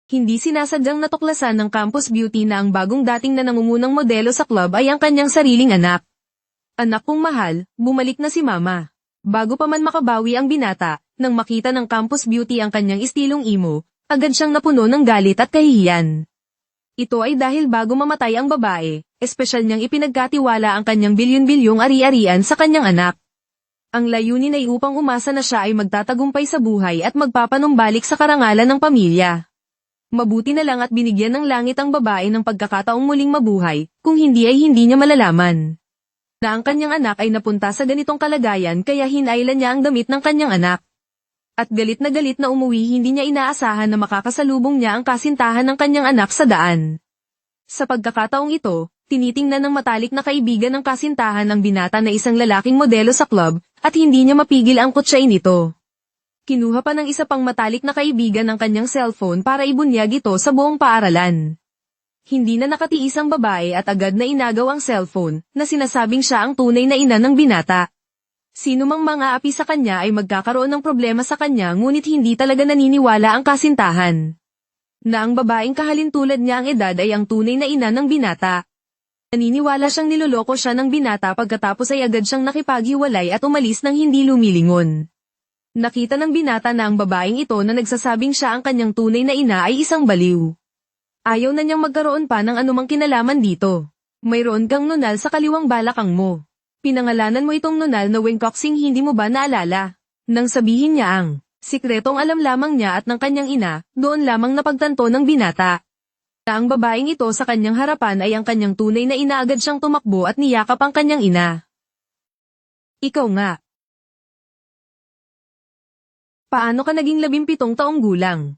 Hindi sinasadyang natuklasan ng campus beauty na ang bagong dating na nangungunang modelo sa club ay ang kanyang sariling anak. Anak kong mahal, bumalik na si mama. Bago pa man makabawi ang binata, nang makita ng campus beauty ang kanyang istilong emo, agad siyang napuno ng galit at kahihiyan. Ito ay dahil bago mamatay ang babae, espesyal niyang ipinagkatiwala ang kanyang bilyon-bilyong ari-arian sa kanyang anak. Ang layunin ay upang umasa na siya ay magtatagumpay sa buhay at magpapanumbalik sa karangalan ng pamilya. Mabuti na lang at binigyan ng langit ang babae ng pagkakataong muling mabuhay, kung hindi ay hindi niya malalaman na ang kanyang anak ay napunta sa ganitong kalagayan kaya hinailan niya ang damit ng kanyang anak. At galit na umuwi hindi niya inaasahan na makakasalubong niya ang kasintahan ng kanyang anak sa daan. Sa pagkakataong ito, tinitingnan ng matalik na kaibigan ng kasintahan ng binata na isang lalaking modelo sa club, at hindi niya mapigil ang kutsain nito. Kinuha pa ng isa pang matalik na kaibigan ng kanyang cellphone para ibunyag ito sa buong paaralan. Hindi na nakatiis ang babae at agad na inagaw ang cellphone, na sinasabing siya ang tunay na ina ng binata. Sino mang mga api sa kanya ay magkakaroon ng problema sa kanya ngunit hindi talaga naniniwala ang kasintahan na ang babaeng kahalintulad niya ang edad ay ang tunay na ina ng binata. Naniniwala siyang niloloko siya ng binata pagkatapos ay agad siyang nakipaghiwalay at umalis nang hindi lumilingon. Nakita ng binata na ang babaeng ito na nagsasabing siya ang kanyang tunay na ina ay isang baliw. Ayaw na niyang magkaroon pa ng anumang kinalaman dito. Mayroon kang nunal sa kaliwang balakang mo. Pinangalanan mo itong nunal na Wingcoxing hindi mo ba naalala? Nang sabihin niya ang sikretong alam lamang niya at ng kanyang ina, doon lamang napagtanto ng binata na ang babaeng ito sa kanyang harapan ay ang kanyang tunay na ina. Agad siyang tumakbo at niyakap ang kanyang ina. Ikaw nga. Paano ka naging 17 taong gulang?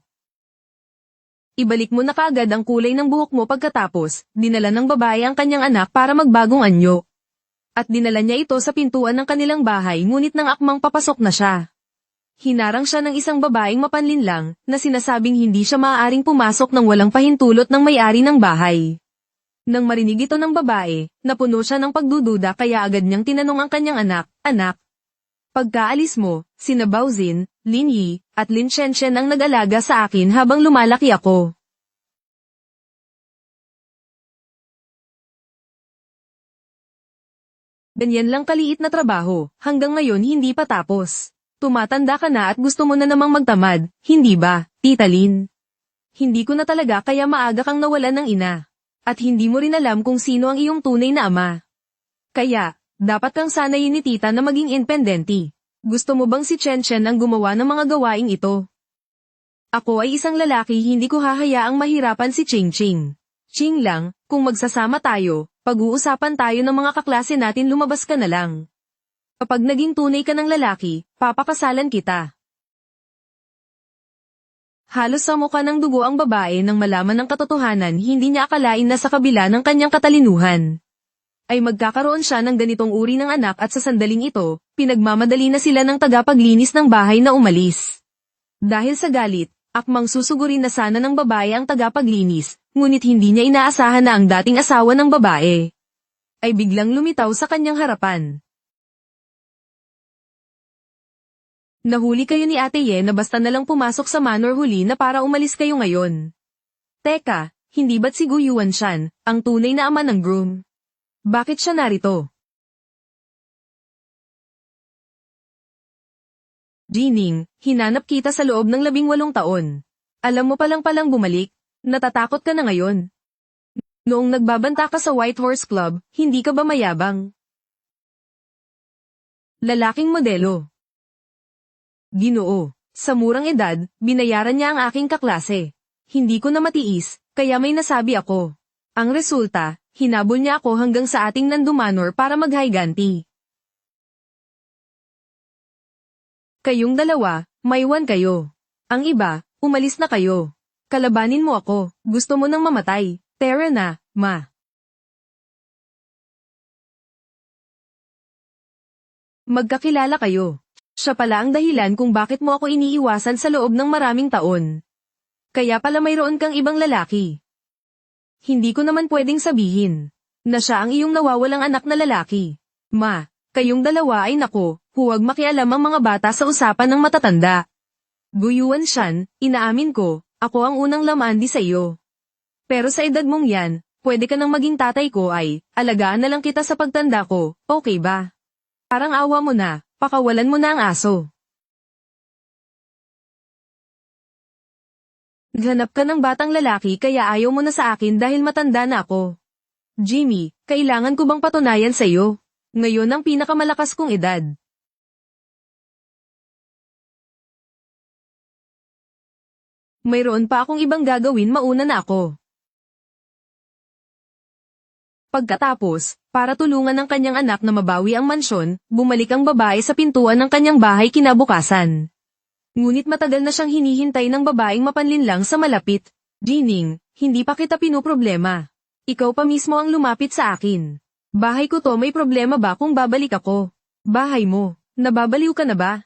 Ibalik mo na kaagad ang kulay ng buhok mo pagkatapos, dinala ng babae ang kanyang anak para magbagong anyo. At dinala niya ito sa pintuan ng kanilang bahay ngunit nang akmang papasok na siya. Hinarang siya ng isang babaeng mapanlinlang, na sinasabing hindi siya maaaring pumasok nang walang pahintulot ng may-ari ng bahay. Nang marinig ito ng babae, napuno siya ng pagdududa kaya agad niyang tinanong ang kanyang anak, pagkaalis mo, sina Baozin, Lin Yi, at Lin Shenshen ang nag-alaga sa akin habang lumalaki ako. Ganyan lang kaliit na trabaho, hanggang ngayon hindi pa tapos. Tumatanda ka na at gusto mo na namang magtamad, hindi ba, Tita Lin? Hindi ko na talaga kaya maaga kang nawalan ng ina. At hindi mo rin alam kung sino ang iyong tunay na ama. Kaya, dapat kang sanayin ni Tita na maging independente. Gusto mo bang si Shenshen ang gumawa ng mga gawaing ito? Ako ay isang lalaki hindi ko hahayaang mahirapan si Ching Ching. Ching lang, kung magsasama tayo, pag-uusapan tayo ng mga kaklase natin lumabas ka na lang. Kapag naging tunay ka ng lalaki, papakasalan kita. Halos sa mukha ng dugo ang babae nang malaman ng katotohanan hindi niya akalain na sa kabila ng kanyang katalinuhan ay magkakaroon siya ng ganitong uri ng anak at sa sandaling ito, pinagmamadali na sila ng tagapaglinis ng bahay na umalis. Dahil sa galit, akmang susugurin na sana ng babae ang tagapaglinis, ngunit hindi niya inaasahan na ang dating asawa ng babae ay biglang lumitaw sa kanyang harapan. Nahuli kayo ni Ate Ye na basta nalang pumasok sa manor huli na para umalis kayo ngayon. Teka, hindi ba't si Gu Yuanshan, ang tunay na ama ng groom? Bakit siya narito? Jining, hinanap kita sa loob ng 18 taon. Alam mo palang bumalik, natatakot ka na ngayon. Noong nagbabanta ka sa White Horse Club, hindi ka ba mayabang? Lalaking modelo. Ginoo, sa murang edad, binayaran niya ang aking kaklase. Hindi ko na matiis, kaya may nasabi ako. Ang resulta, hinabol niya ako hanggang sa ating nandumanor para maghiganti. Kayong dalawa, maiwan kayo. Ang iba, umalis na kayo. Kalabanin mo ako, gusto mo nang mamatay. Tara na, ma. Magkakilala kayo. Siya pala ang dahilan kung bakit mo ako iniiwasan sa loob ng maraming taon. Kaya pala mayroon kang ibang lalaki. Hindi ko naman pwedeng sabihin na siya ang iyong nawawalang anak na lalaki. Ma, kayong dalawa ay nako, huwag makialam ang mga bata sa usapan ng matatanda. Gu Yuanshan, inaamin ko, Ako ang unang lamandi sa iyo. Pero sa edad mong yan, pwede ka nang maging tatay ko ay, alagaan na lang kita sa pagtanda ko, okay ba? Parang awa mo na, pakawalan mo na ang aso. Naghanap ka ng batang lalaki kaya ayaw mo na sa akin dahil matanda na ako. Jimmy, kailangan ko bang patunayan sa iyo? Ngayon ang pinakamalakas kong edad. Mayroon pa akong ibang gagawin mauna na ako. Pagkatapos, para tulungan ng kanyang anak na mabawi ang mansyon, bumalik ang babae sa pintuan ng kanyang bahay kinabukasan. Ngunit matagal na siyang hinihintay ng babaeng mapanlinlang sa malapit. Jining, hindi pa kita pinoproblema. Ikaw pa mismo ang lumapit sa akin. Bahay ko to, may problema ba kung babalik ako? Bahay mo, nababaliw ka na ba?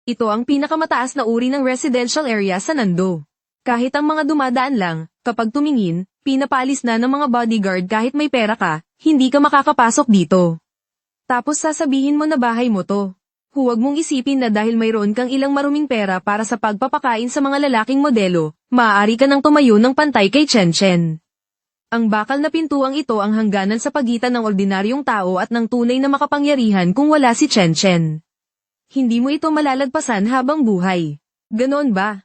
Ito ang pinakamataas na uri ng residential area sa Nando. Kahit ang mga dumadaan lang, kapag tumingin, pinapaalis na ng mga bodyguard kahit may pera ka, hindi ka makakapasok dito. Tapos sasabihin mo na bahay mo to. Huwag mong isipin na dahil mayroon kang ilang maruming pera para sa pagpapakain sa mga lalaking modelo, maaari ka nang tumayo ng pantay kay Chen Chen. Ang bakal na pintuang ito ang hangganan sa pagitan ng ordinaryong tao at ng tunay na makapangyarihan kung wala si Chen Chen. Hindi mo ito malalagpasan habang buhay. Ganon ba?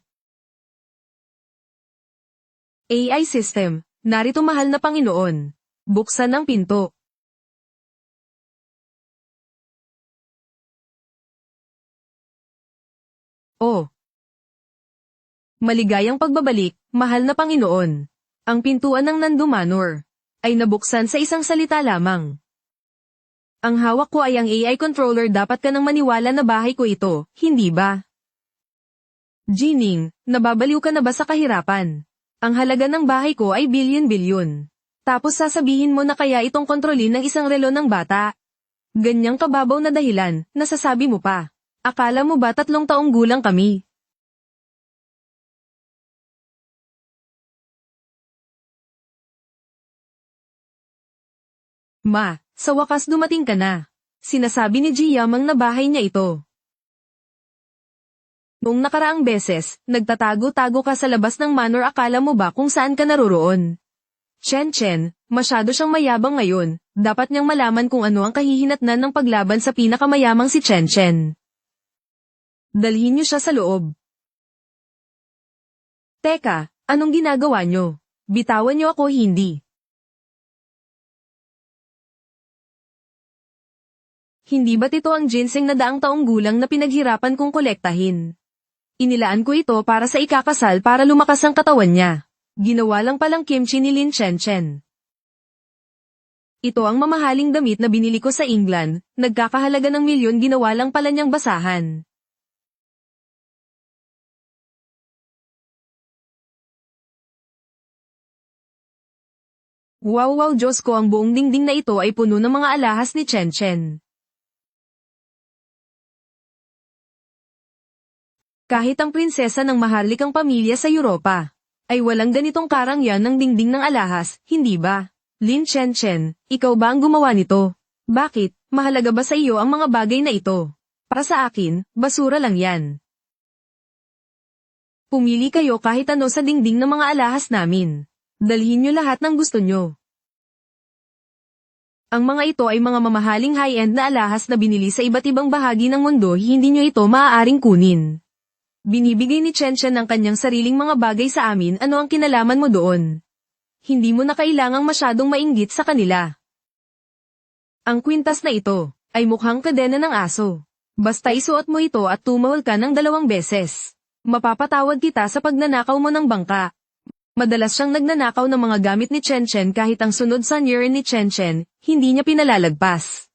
AI system, narito mahal na Panginoon. Buksan ang pinto. Oh. Maligayang pagbabalik, mahal na Panginoon. Ang pintuan ng Nando Manor ay nabuksan sa isang salita lamang. Ang hawak ko ay ang AI controller, dapat ka nang maniwala na bahay ko ito, hindi ba? Jining, nababaliw ka na ba sa kahirapan? Ang halaga ng bahay ko ay bilyon-bilyon. Tapos sasabihin mo na kaya itong kontrolin ng isang relo ng bata. Ganyang kababaw na dahilan, nasasabi mo pa. Akala mo ba 3 taong gulang kami? Ma, sa wakas dumating ka na. Sinasabi ni Ji Yamang na bahay niya ito. Noong nakaraang beses, nagtatago-tago ka sa labas ng manor, akala mo ba kung saan ka naroroon? Chen Chen, masyado siyang mayabang ngayon, dapat niyang malaman kung ano ang kahihinatnan ng paglaban sa pinakamayamang si Chen Chen. Dalhin niyo siya sa loob. Teka, anong ginagawa niyo? Bitawan niyo ako, hindi. Hindi ba't ito ang ginseng na daang taong gulang na pinaghirapan kong kolektahin? Inilaan ko ito para sa ikakasal para lumakas ang katawan niya. Ginawa lang palang kimchi ni Lin Chen Chen. Ito ang mamahaling damit na binili ko sa England, nagkakahalaga ng milyon, ginawa lang pala niyang basahan. Wow, Diyos ko, ang buong dingding na ito ay puno ng mga alahas ni Chen Chen. Kahit ang prinsesa ng maharlikang pamilya sa Europa ay walang ganitong karangyan ng dingding ng alahas, hindi ba? Lin Chen Chen, ikaw ba ang gumawa nito? Bakit? Mahalaga ba sa iyo ang mga bagay na ito? Para sa akin, basura lang yan. Pumili kayo kahit ano sa dingding ng mga alahas namin. Dalhin niyo lahat ng gusto niyo. Ang mga ito ay mga mamahaling high-end na alahas na binili sa iba't ibang bahagi ng mundo, hindi niyo ito maaaring kunin. Binibigay ni Chen Chen ng kanyang sariling mga bagay sa amin, ano ang kinalaman mo doon? Hindi mo na kailangang masyadong mainggit sa kanila. Ang kwintas na ito ay mukhang kadena ng aso. Basta isuot mo ito at tumawal ka ng 2 beses. Mapapatawad kita sa pagnanakaw mo ng bangka. Madalas siyang nagnanakaw ng mga gamit ni Chen Chen, kahit ang sunod sa nirin ni Chen Chen, hindi niya pinalalagpas.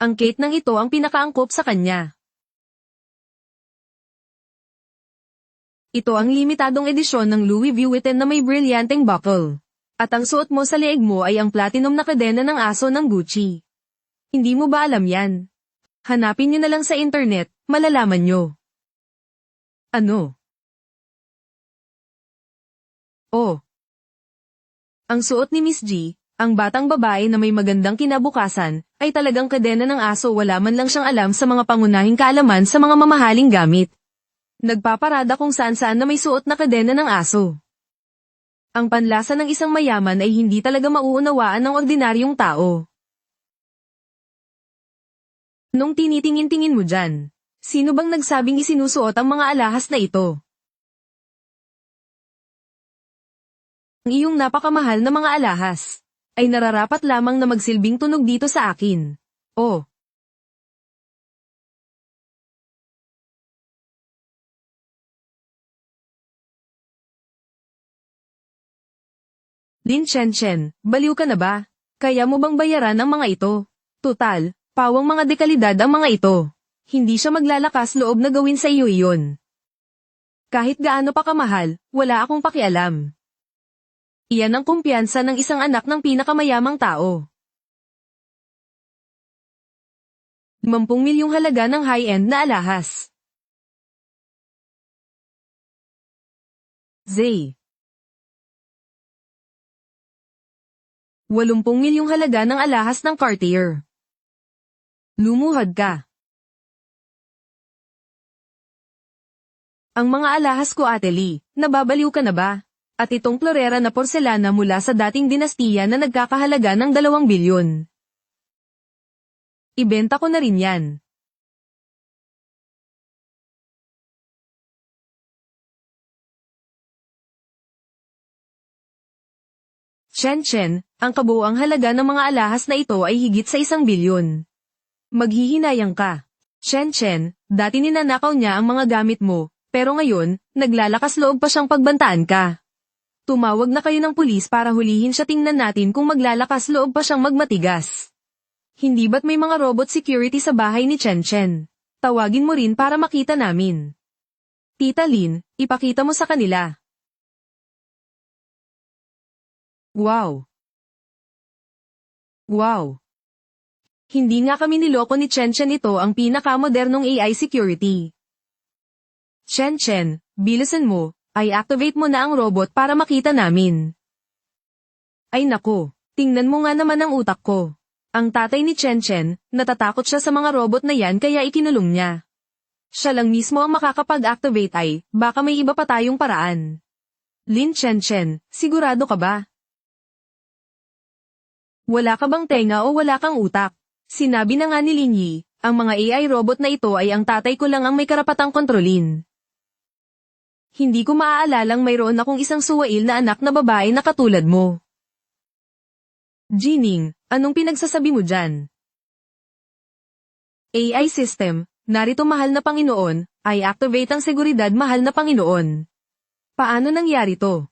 Ang Kate nang ito ang pinakaangkop sa kanya. Ito ang limitadong edisyon ng Louis Vuitton na may brilyanteng buckle. At ang suot mo sa leeg mo ay ang platinum na kadena ng aso ng Gucci. Hindi mo ba alam yan? Hanapin niyo na lang sa internet, malalaman niyo. Ano? Oh. Ang suot ni Miss G, ang batang babae na may magandang kinabukasan, ay talagang kadena ng aso, wala man lang siyang alam sa mga pangunahing kaalaman sa mga mamahaling gamit. Nagpaparada kung saan-saan na may suot na kadena ng aso. Ang panlasa ng isang mayaman ay hindi talaga mauunawaan ng ordinaryong tao. Nung tinitingin-tingin mo dyan, sino bang nagsabing isinusuot ang mga alahas na ito? Ang iyong napakamahal na mga alahas ay nararapat lamang na magsilbing tunog dito sa akin. Oh. Lin Chen, baliw ka na ba? Kaya mo bang bayaran ang mga ito? Tutal, pawang mga dekalidad ang mga ito. Hindi siya maglalakas loob na gawin sa iyo iyon. Kahit gaano pa kamahal, wala akong pakialam. Iyan ang kumpiyansa ng isang anak ng pinakamayamang tao. 50 milyong halaga ng high-end na alahas. Zay. 80 milyong halaga ng alahas ng Cartier. Lumuhod ka. Ang mga alahas ko, Ate Lee, nababaliw ka na ba? At itong florera na porselana mula sa dating dinastiya na nagkakahalaga ng 2 bilyon. Ibenta ko na rin yan. Chen, ang kabuuang halaga ng mga alahas na ito ay higit sa 1 bilyon. Maghihinayang ka. Chen, dati ninanakaw niya ang mga gamit mo, pero ngayon, naglalakas loob pa siyang pagbantaan ka. Tumawag na kayo ng pulis para hulihin siya, tingnan natin kung maglalakas loob pa siyang magmatigas. Hindi ba't may mga robot security sa bahay ni Chen? Tawagin mo rin para makita namin. Tita Lin, ipakita mo sa kanila. Wow! Wow! Hindi nga kami niloko ni Chen, ito ang pinakamodernong AI security. Chen, bilisan mo, i-activate mo na ang robot para makita namin. Ay nako, tingnan mo nga naman ang utak ko. Ang tatay ni Chen, natatakot siya sa mga robot na yan kaya ikinulong niya. Siya lang mismo ang makakapag-activate, ay, baka may iba pa tayong paraan. Lin Chen, sigurado ka ba? Wala ka bang tenga o wala kang utak? Sinabi na nga ni Lin Yi, ang mga AI robot na ito ay ang tatay ko lang ang may karapatang kontrolin. Hindi ko maaalalang mayroon akong isang suwail na anak na babae na katulad mo. Jining, anong pinagsasabi mo dyan? AI system, narito mahal na Panginoon, i-activate ang seguridad, mahal na Panginoon. Paano nangyari to?